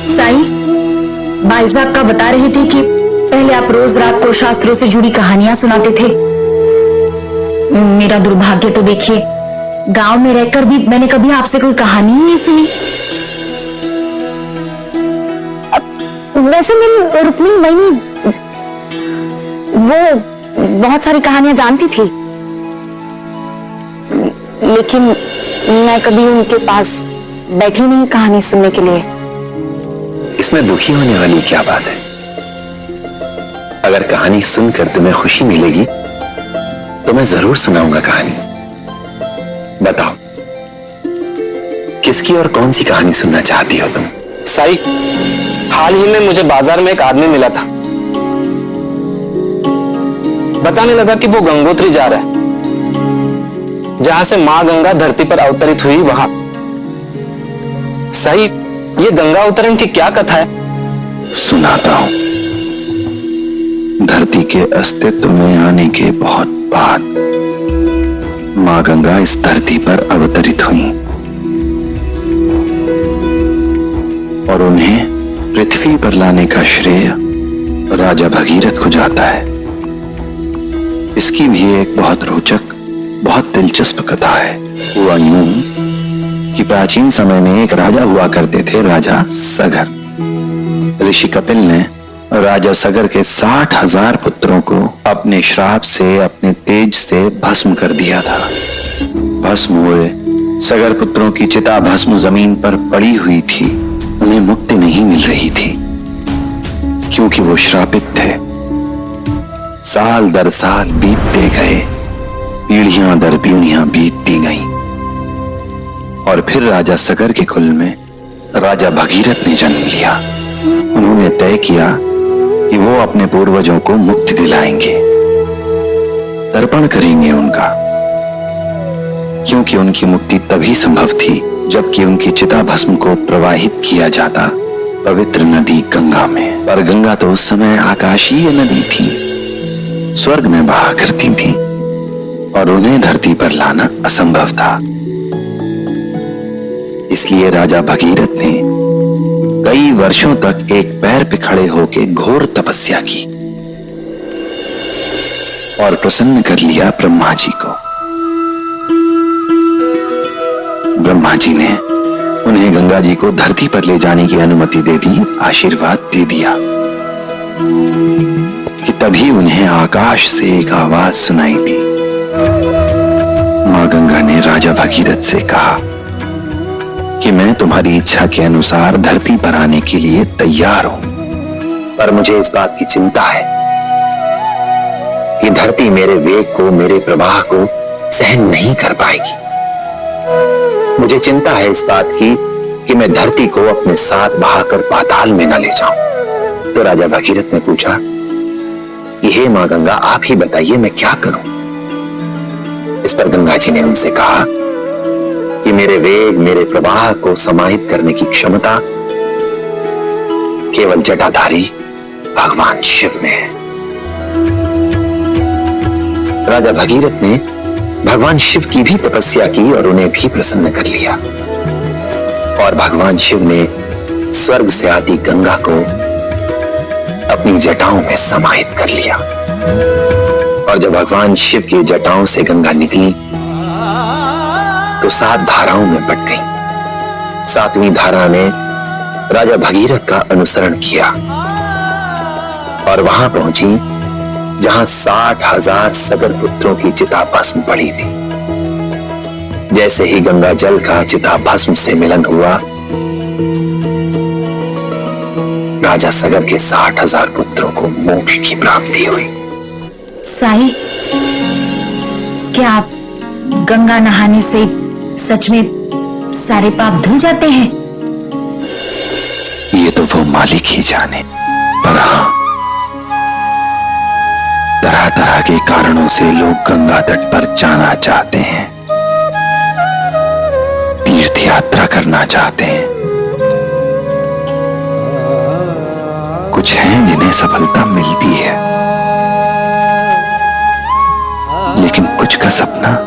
साई, भाई साहब का बता रहे थे कि पहले आप रोज रात को शास्त्रों से जुड़ी कहानियां सुनाते थे। मेरा दुर्भाग्य तो देखिए, गांव में रहकर भी मैंने कभी आपसे कोई कहानी ही नहीं सुनी। वैसे मेरी रुक्मिणी वही वो बहुत सारी कहानियां जानती थी, लेकिन मैं कभी उनके पास बैठी नहीं कहानी सुनने के लिए। इसमें दुखी होने वाली क्या बात है? अगर कहानी सुनकर तुम्हें खुशी मिलेगी तो मैं जरूर सुनाऊंगा कहानी। बताओ, किसकी और कौन सी कहानी सुनना चाहती हो तुम? साई, हाल ही में मुझे बाजार में एक आदमी मिला था। बताने लगा कि वो गंगोत्री जा रहा है, जहां से मां गंगा धरती पर अवतरित हुई वहां। साई, ये गंगा अवतरण की क्या कथा है? सुनाता हूं। धरती के अस्तित्व में आने के बहुत बाद मां गंगा इस धरती पर अवतरित हुई और उन्हें पृथ्वी पर लाने का श्रेय राजा भगीरथ को जाता है। इसकी भी एक बहुत रोचक, बहुत दिलचस्प कथा है। हुआ यूं कि प्राचीन समय में एक राजा हुआ करते थे, राजा सगर। ऋषि कपिल ने राजा सगर के 60,000 पुत्रों को अपने श्राप से, अपने तेज से भस्म कर दिया था। भस्म हुए सगर पुत्रों की चिता भस्म जमीन पर पड़ी हुई थी। उन्हें मुक्ति नहीं मिल रही थी क्योंकि वो श्रापित थे। साल दर साल बीतते गए, पीढ़ियां दर पीढ़ियां बीतती गईं और फिर राजा सगर के कुल में राजा भगीरथ ने जन्म लिया। उन्होंने तय किया कि वो अपने पूर्वजों को मुक्ति दिलाएंगे, तर्पण करेंगे उनका, क्योंकि उनकी मुक्ति तभी संभव थी जबकि उनकी चिता भस्म को प्रवाहित किया जाता पवित्र नदी गंगा में। पर गंगा तो उस समय आकाशीय नदी थी, स्वर्ग में बहा करती थी और उन्हें धरती पर लाना असंभव था। इसलिए राजा भगीरथ ने कई वर्षों तक एक पैर पे खड़े होकर घोर तपस्या की और प्रसन्न कर लिया ब्रह्मा जी को। ब्रह्मा जी ने उन्हें गंगा जी को धरती पर ले जाने की अनुमति दे दी, आशीर्वाद दे दिया कि तभी उन्हें आकाश से एक आवाज सुनाई दी। मां गंगा ने राजा भगीरथ से कहा कि मैं तुम्हारी इच्छा के अनुसार धरती पर आने के लिए तैयार हूं, पर मुझे इस बात की चिंता है कि धरती मेरे वेग को, मेरे प्रवाह को सहन नहीं कर पाएगी। मुझे चिंता है इस बात की कि मैं धरती को अपने साथ बहाकर पाताल में न ले जाऊं। तो राजा भगीरथ ने पूछा कि हे मां गंगा, आप ही बताइए मैं क्या करूं? इस पर गंगा जी ने उनसे कहा कि मेरे वेग, मेरे प्रवाह को समाहित करने की क्षमता केवल जटाधारी भगवान शिव में है। राजा भगीरथ ने भगवान शिव की भी तपस्या की और उन्हें भी प्रसन्न कर लिया और भगवान शिव ने स्वर्ग से आती गंगा को अपनी जटाओं में समाहित कर लिया। और जब भगवान शिव की जटाओं से गंगा निकली तो 7 धाराओं में बट गई। 7वीं धारा ने राजा भगीरथ का अनुसरण किया और वहां पहुंची जहां 60,000 सगर पुत्रों की चिता भस्म पड़ी थी। जैसे ही गंगा जल का चिता भस्म से मिलन हुआ, राजा सगर के 60,000 पुत्रों को मोक्ष की प्राप्ति हुई। साई, क्या आप गंगा नहाने से सच में सारे पाप धुल जाते हैं? ये तो वो मालिक ही जाने, पर हाँ, तरह तरह के कारणों से लोग गंगा तट पर जाना चाहते हैं, तीर्थ यात्रा करना चाहते हैं। कुछ हैं जिन्हें सफलता मिलती है, लेकिन कुछ का सपना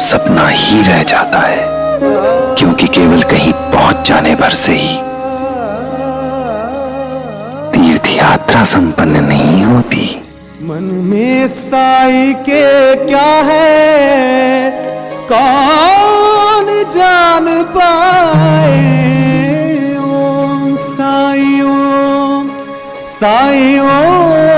सपना ही रह जाता है, क्योंकि केवल कहीं पहुंच जाने भर से ही यात्रा संपन्न नहीं होती। मन में साई के क्या है कौन जान पाए। ओम साई ओम साई ओम।